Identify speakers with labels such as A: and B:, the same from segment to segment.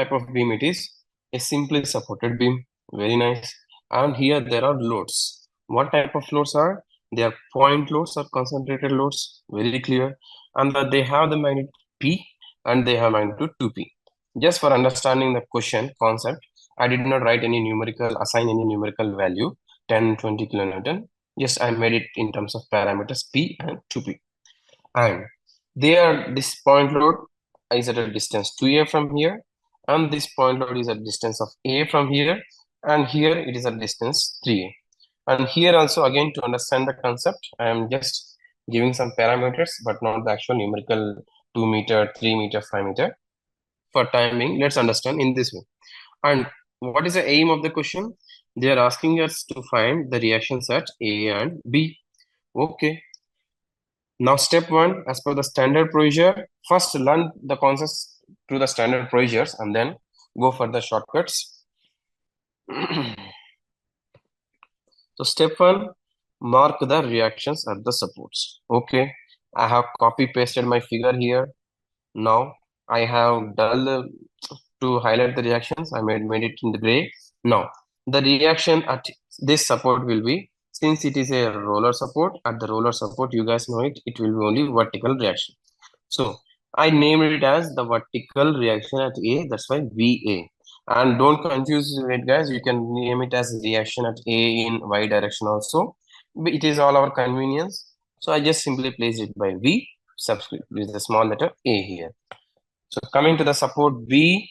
A: type of beam it is? A simply supported beam. Very nice. And here there are loads. What type of loads are? They are point loads or concentrated loads. Very clear. And that they have the magnitude P and they have magnitude 2P. Just for understanding the question concept, I did not write any numerical, assign any numerical value, 10, 20 kilonewton. Yes, I made it in terms of parameters P and 2P. And this point load is at a distance 2a from here, and this point load is at distance of a from here, and here it is at distance 3a. And here also, again, to understand the concept, I am just giving some parameters, but not the actual numerical 2 meter, 3 meter, 5 meter. For timing, let's understand in this way. And what is the aim of the question? They are asking us to find the reactions at A and B. Okay. Now, step one, as per the standard procedure, first learn the concepts through the standard procedures and then go for the shortcuts. So, step one, mark the reactions at the supports. Okay, I have copy pasted my figure here. Now, I have done to highlight the reactions. I made it in the gray. Now, the reaction at this support will be, since it is a roller support, at the roller support, you guys know it will be only vertical reaction. So I named it as the vertical reaction at A, that's why VA. And don't confuse it, guys. You can name it as reaction at A in Y direction also. It is all our convenience. So I just simply place it by V, subscript with the small letter A here. So coming to the support B,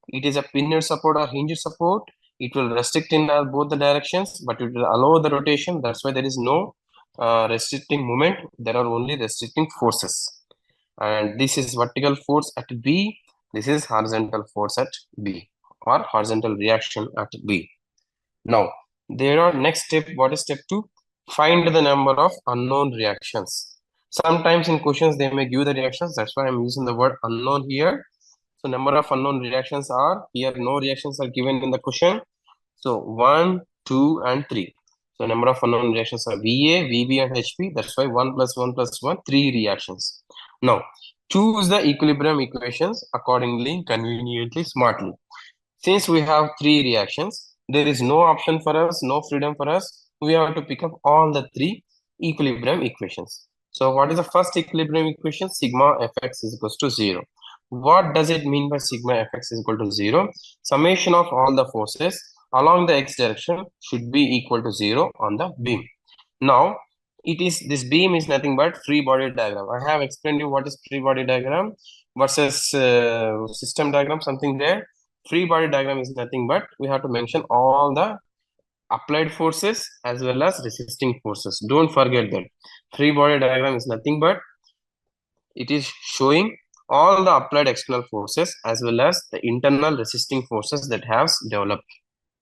A: it is a pinned support or hinged support. It will restrict in both the directions, but it will allow the rotation. That's why there is no restricting moment. There are only restricting forces. And this is vertical force at B. This is horizontal force at B, or horizontal reaction at B. Now, there are next step. What is step 2? Find the number of unknown reactions. Sometimes in questions they may give the reactions. That's why I'm using the word unknown here. So number of unknown reactions are here. No reactions are given in the question. So 1, 2, and 3. So number of unknown reactions are VA, VB, and HP. That's why 1 plus 1 plus 1, 3 reactions. Now, choose the equilibrium equations accordingly, conveniently, smartly. Since we have 3 reactions, there is no option for us, no freedom for us. We have to pick up all the 3 equilibrium equations. So what is the first equilibrium equation? Sigma fx is equals to 0. What does it mean by sigma fx is equal to 0? Summation of all the forces along the x direction should be equal to 0 on the beam. Now, this beam is nothing but free body diagram. I have explained you what is free body diagram versus system diagram, something there. Free body diagram is nothing but we have to mention all the applied forces as well as resisting forces. Don't forget that. Free body diagram is nothing but it is showing all the applied external forces as well as the internal resisting forces that have developed.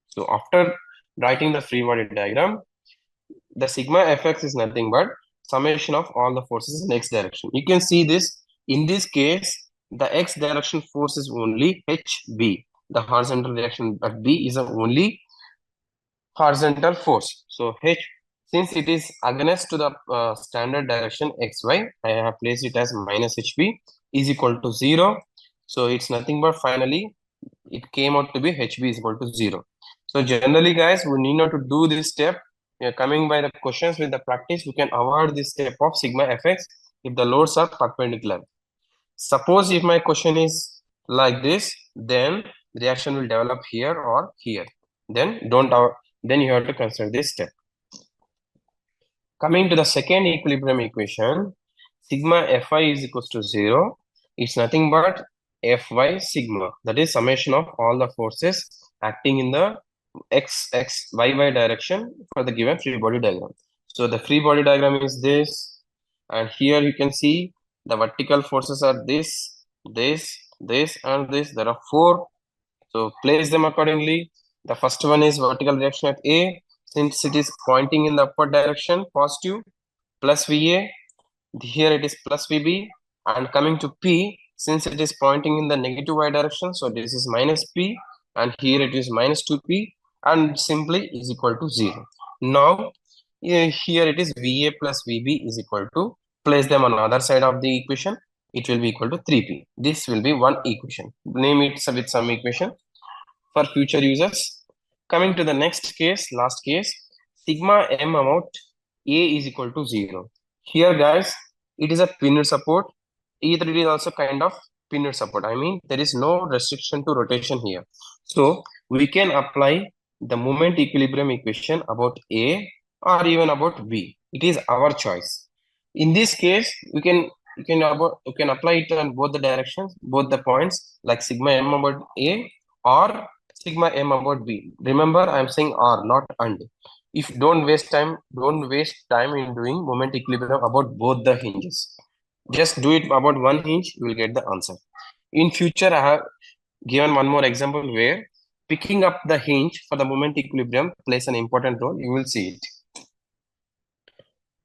A: So after writing the free body diagram, the sigma fx is nothing but summation of all the forces in x direction. You can see this. In this case, the x direction force is only HB. The horizontal reaction at B is the only horizontal force. So H, since it is against to the standard direction XY, I have placed it as minus HB is equal to 0. So it's nothing but finally it came out to be HB is equal to 0. So generally, guys, we need not to do this step. Coming by the questions with the practice, we can avoid this step of sigma fx if the loads are perpendicular. Suppose if my question is like this, then the reaction will develop here or here. Then you have to consider this step. Coming to the second equilibrium equation, sigma Fi is equals to 0. It's nothing but Fy sigma. That is summation of all the forces acting in the x, y direction for the given free body diagram. So the free body diagram is this, and here you can see the vertical forces are this, and this. There are 4. So place them accordingly. The first one is vertical reaction at A. Since it is pointing in the upward direction, positive, plus VA. Here it is plus VB. And coming to P, since it is pointing in the negative Y direction, so this is minus P. And here it is minus 2P. And simply is equal to 0. Now, here it is VA plus VB is equal to, place them on the other side of the equation. it will be equal to 3p. This will be one equation. Name it with some equation for future users. Coming to the next case, last case, sigma m amount A is equal to 0. Here guys, it is a pinned support. Either it is also kind of pinned support. I mean, there is no restriction to rotation here. So we can apply the moment equilibrium equation about A or even about B. It is our choice. In this case, you can apply it on both the directions, both the points, like sigma m about A or sigma m about B. Remember, I'm saying or, not and. If don't waste time in doing moment equilibrium about both the hinges. Just do it about one hinge, you will get the answer. In future, I have given one more example where picking up the hinge for the moment equilibrium plays an important role. You will see it.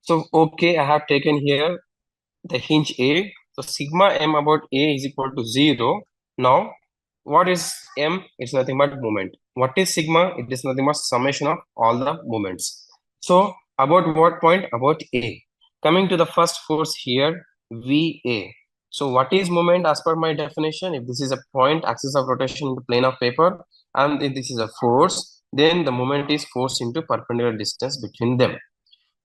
A: So, okay, I have taken here the hinge A. So, sigma m about A is equal to 0. Now, what is m? It's nothing but moment. What is sigma? It is nothing but summation of all the moments. So, about what point? About A. Coming to the first force here, VA. So, what is moment as per my definition? If this is a point, axis of rotation in the plane of paper, and if this is a force, then the moment is force into perpendicular distance between them.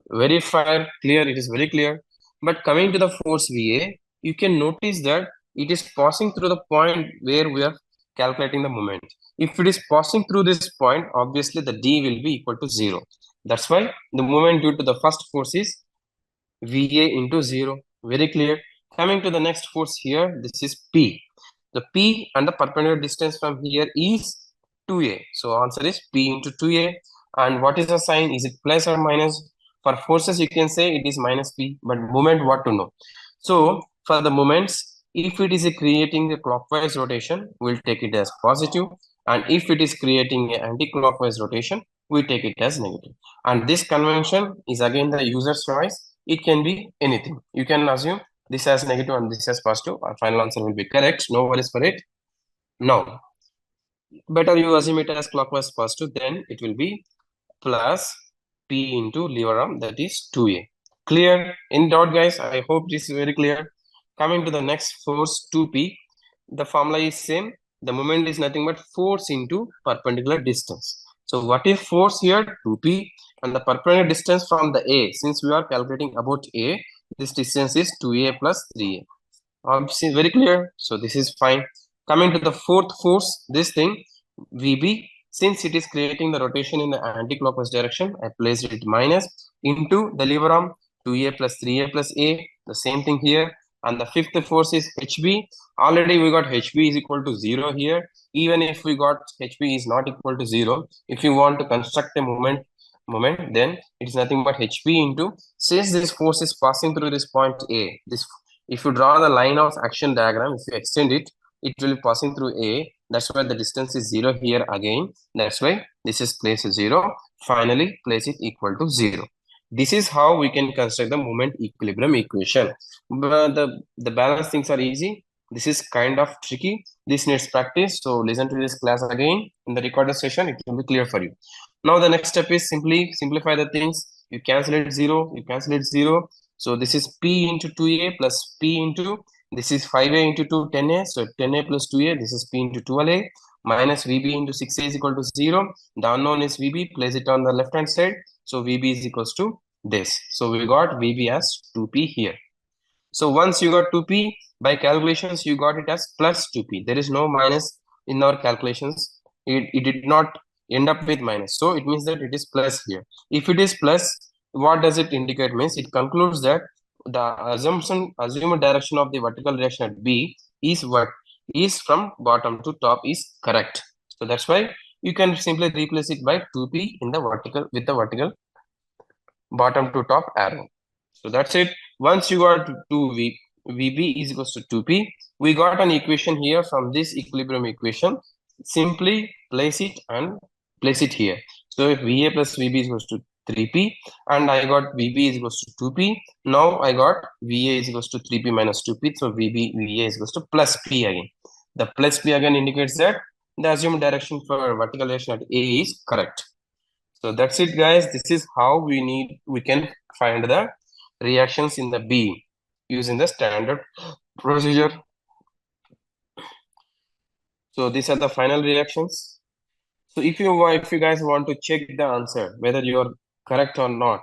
A: Very fine, clear, it is very clear. But coming to the force VA, you can notice that it is passing through the point where we are calculating the moment. If it is passing through this point, obviously the D will be equal to 0. That's why the moment due to the first force is VA into 0. Very clear. Coming to the next force here, this is P. The P and the perpendicular distance from here is 2A. So answer is P into 2A. And what is the sign? Is it plus or minus? For forces, you can say it is minus P, but moment, what to know? So for the moments, if it is creating a clockwise rotation, we'll take it as positive. And if it is creating an anti-clockwise rotation, we take it as negative. And this convention is again the user's choice. It can be anything. You can assume this as negative and this as positive. Our final answer will be correct. No worries for it. Now, better you assume it as clockwise positive, then it will be plus P into lever arm, that is 2A. Clear? In doubt, guys? I hope this is very clear. Coming to the next force, 2P. The formula is same. The moment is nothing but force into perpendicular distance. So what is force here? 2P. And the perpendicular distance from the A. Since we are calculating about A, this distance is 2A plus 3A. Obviously, very clear. So this is fine. Coming to the fourth force, this thing, VB, since it is creating the rotation in the anti-clockwise direction, I placed it minus into the lever arm, 2A plus 3A plus A, the same thing here. And the fifth force is HB. Already we got HB is equal to 0 here. Even if we got HB is not equal to 0, if you want to construct a moment, then it is nothing but HB into, since this force is passing through this point A, this, if you draw the line of action diagram, if you extend it, it will be passing through A. That's why the distance is 0 here again. That's why this is placed 0. Finally, place it equal to 0. This is how we can construct the moment equilibrium equation. But the balance things are easy. This is kind of tricky. This needs practice. So listen to this class again in the recorded session. It will be clear for you. Now the next step is simply simplify the things. You cancel it 0. You cancel it 0. So this is P into 2A plus P into, this is 5A into 2, 10A. So 10A plus 2A, this is P into 12A minus VB into 6A is equal to 0. The unknown is VB, place it on the left hand side. So VB is equals to this. So we got VB as 2P here. So once you got 2P, by calculations, you got it as plus 2P. There is no minus in our calculations. It did not end up with minus. So it means that it is plus here. If it is plus, what does it indicate? Means it concludes that the assumed direction of the vertical direction at B is what is from bottom to top is correct. So that's why you can simply replace it by 2P in the vertical with the vertical bottom to top arrow. So that's it. Once you got 2V, VB is equals to 2P, we got an equation here from this equilibrium equation. Simply place it and place it here. So if VA plus VB is equals to 3P and I got VB is equals to 2P. Now I got VA is equals to 3P minus 2P. So VA is equals to plus P again. The plus P again indicates that the assumed direction for vertical direction at A is correct. So that's it, guys. This is how we can find the reactions in the B using the standard procedure. So these are the final reactions. So if you guys want to check the answer whether you are correct or not,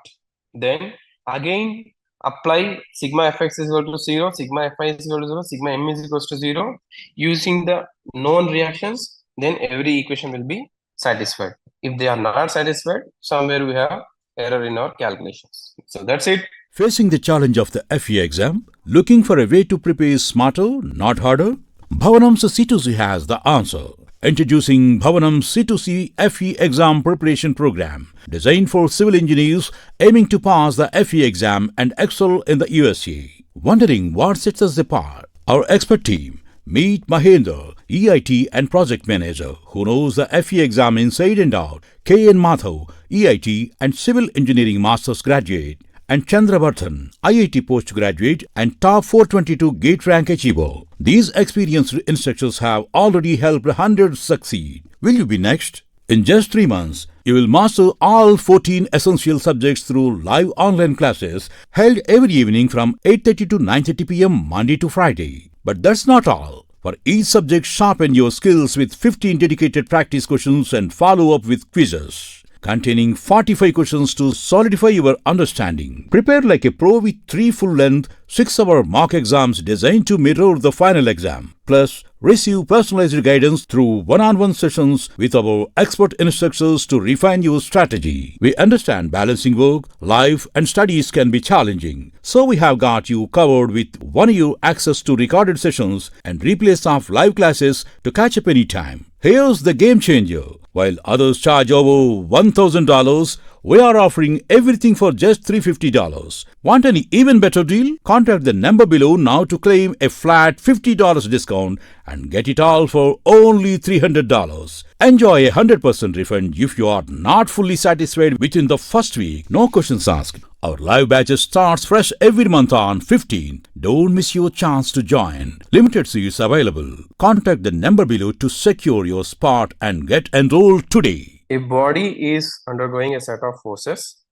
A: then again apply sigma fx is equal to 0, sigma fi is equal to 0, sigma m is equal to 0 using the known reactions. Then every equation will be satisfied. If they are not satisfied, somewhere we have error in our calculations. So that's it.
B: Facing the challenge of the FE exam, looking for a way to prepare smarter, not harder? Bhavanam's C2C has the answer. Introducing Bhavanam's C2C FE exam preparation program, designed for civil engineers aiming to pass the FE exam and excel in the USA. Wondering what sets us apart? Our expert team. Meet Mahendra, EIT and project manager, who knows the FE exam inside and out. K.N. Mathur, EIT and civil engineering master's graduate. And Chandravarthan, IIT postgraduate and top 422 GATE rank achiever. These experienced instructors have already helped hundreds succeed. Will you be next? In just 3 months, you will master all 14 essential subjects through live online classes held every evening from 8:30 to 9:30 p.m. Monday to Friday. But that's not all. For each subject, sharpen your skills with 15 dedicated practice questions and follow up with quizzes containing 45 questions to solidify your understanding. Prepare like a pro with 3 full-length, 6-hour mock exams designed to mirror the final exam. Plus, receive personalized guidance through one-on-one sessions with our expert instructors to refine your strategy. We understand balancing work, life, and studies can be challenging. So we have got you covered with 1 year access to recorded sessions and replays of live classes to catch up anytime. Here's the game changer. While others charge over $1,000, we are offering everything for just $350. Want an even better deal? Contact the number below now to claim a flat $50 discount and get it all for only $300. Enjoy a 100% refund if you are not fully satisfied within the first week. No questions asked. Our live batches starts fresh every month on 15th. Don't miss your chance to join. Limited seats available. Contact the number below to secure your spot and get enrolled today.
A: A body is undergoing a set of forces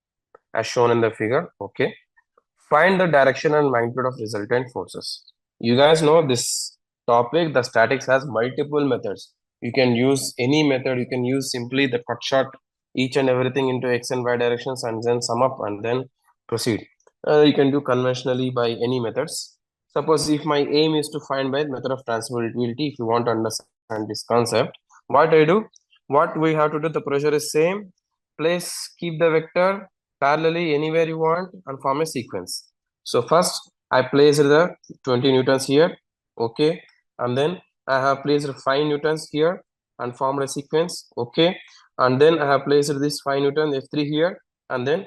A: as shown in the figure. Okay. Find the direction and magnitude of resultant forces. You guys know this topic, the statics has multiple methods. You can use any method. You can use simply the cut short each and everything into x and y directions and then sum up and then proceed. You can do conventionally by any methods. Suppose if my aim is to find by method of transferability, if you want to understand this concept, what I do, what we have to do, the procedure is same. Keep the vector parallelly anywhere you want and form a sequence. So first I placed the 20 newtons here, okay, and then I have placed 5 newtons here and formed a sequence, okay, and then I have placed this 5 newton F3 here and then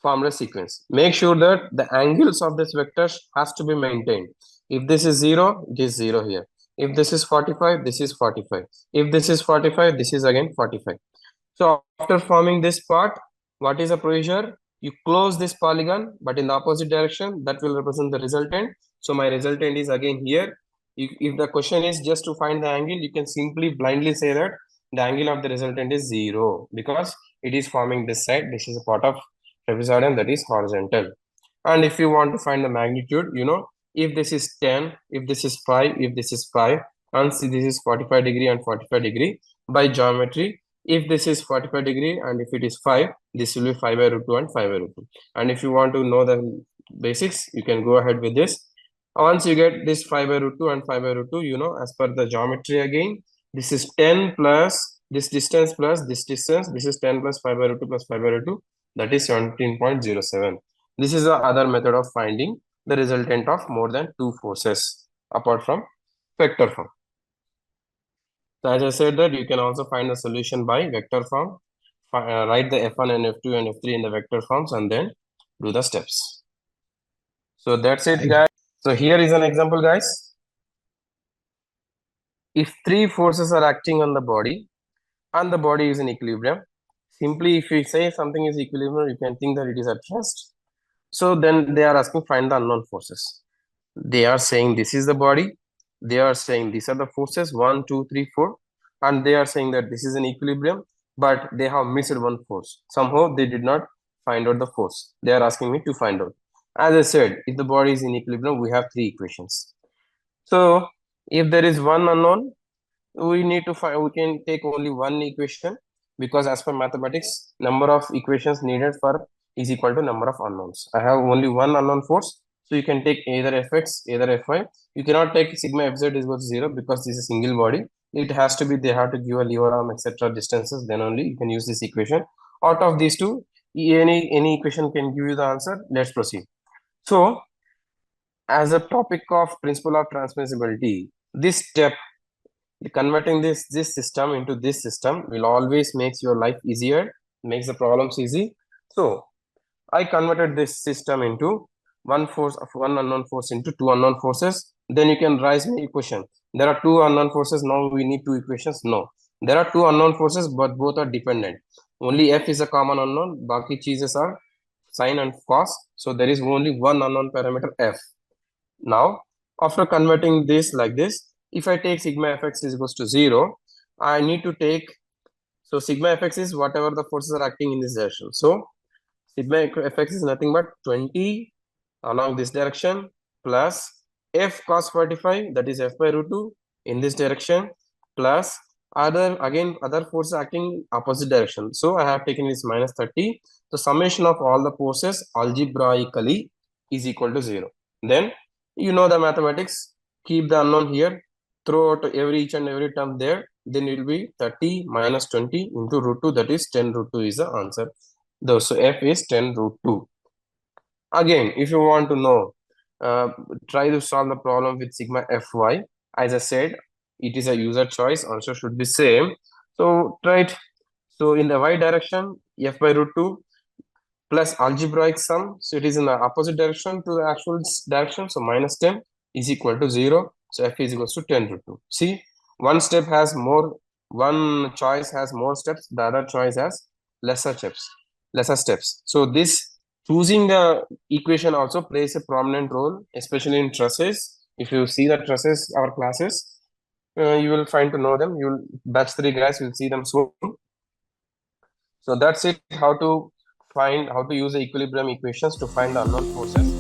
A: formed a sequence. Make sure that the angles of this vector has to be maintained. If this is 0, it is 0 here. If this is 45, this is 45. If this is 45, this is again 45. So after forming this part, what is the procedure? You close this polygon, but in the opposite direction, that will represent the resultant. So my resultant is again here. If the question is just to find the angle, you can simply blindly say that the angle of the resultant is 0 because it is forming this side. This is a part of trapezoidum that is horizontal. And if you want to find the magnitude, if this is 10, if this is 5, if this is 5, and see this is 45 degree and 45 degree, by geometry, if this is 45 degree and if it is 5, this will be 5 by root 2 and 5 by root 2. And if you want to know the basics, you can go ahead with this. Once you get this 5 by root 2 and 5 by root 2, as per the geometry again, this is 10 plus this distance plus this distance. This is 10 plus 5 by root 2 plus 5 by root 2. That is 17.07. This is the other method of finding the resultant of more than 2 forces apart from vector form. So as I said that you can also find the solution by vector form. Write the F1 and F2 and F3 in the vector forms and then do the steps. So that's it, guys. So here is an example, guys. If 3 forces are acting on the body and the body is in equilibrium, simply if we say something is equilibrium, you can think that it is at rest. So then they are asking find the unknown forces. They are saying this is the body. They are saying these are the forces 1, 2, 3, 4, and they are saying that this is an equilibrium, but they have missed one force. Somehow they did not find out the force. They are asking me to find out. As I said, if the body is in equilibrium, we have three equations. So if there is one unknown, we need to find, we can take only one equation, because as per mathematics, number of equations needed for is equal to number of unknowns. I have only one unknown force, so you can take either fx, either fy. You cannot take sigma fz is equal to 0, because this is a single body. It has to be, they have to give a lever arm, etc. distances, then only you can use this equation. Out of these two, any equation can give you the answer. Let's proceed. So as a topic of principle of transmissibility, this step, converting this system into this system, will always makes your life easier, makes the problems easy. So I converted this system into one force of one unknown force into two unknown forces. Then you can raise me equation. There are two unknown forces. Now we need two equations. No, there are two unknown forces, but both are dependent. Only F is a common unknown. Baki cheeses are sine and cos. So there is only one unknown parameter F. Now, after converting this like this, if I take sigma fx is equals to 0, I need to take, so sigma fx is whatever the forces are acting in this direction. So sigma fx is nothing but 20 along this direction plus f cos 45, that is f by root 2 in this direction, plus other forces acting opposite direction. So I have taken this minus 30. The summation of all the forces algebraically is equal to 0. Then you know the mathematics, keep the unknown here, throw out each and every term there, then it will be 30 minus 20 into root 2, that is 10 root 2 is the answer. So f is 10 root 2. Again, if you want to know, try to solve the problem with sigma fy. As I said, it is a user choice, answer should be same. So try it. So in the y direction, f by root 2 plus algebraic sum, so it is in the opposite direction to the actual direction, so minus 10 is equal to 0, so f is equals to 10 root 2. See, one choice has more steps, the other choice has lesser steps. So this choosing the equation also plays a prominent role, especially in trusses. If you see the trusses, our classes, you will find to know them. You'll batch 3 guys, you'll see them soon. So that's it, how to use the equilibrium equations to find the unknown forces.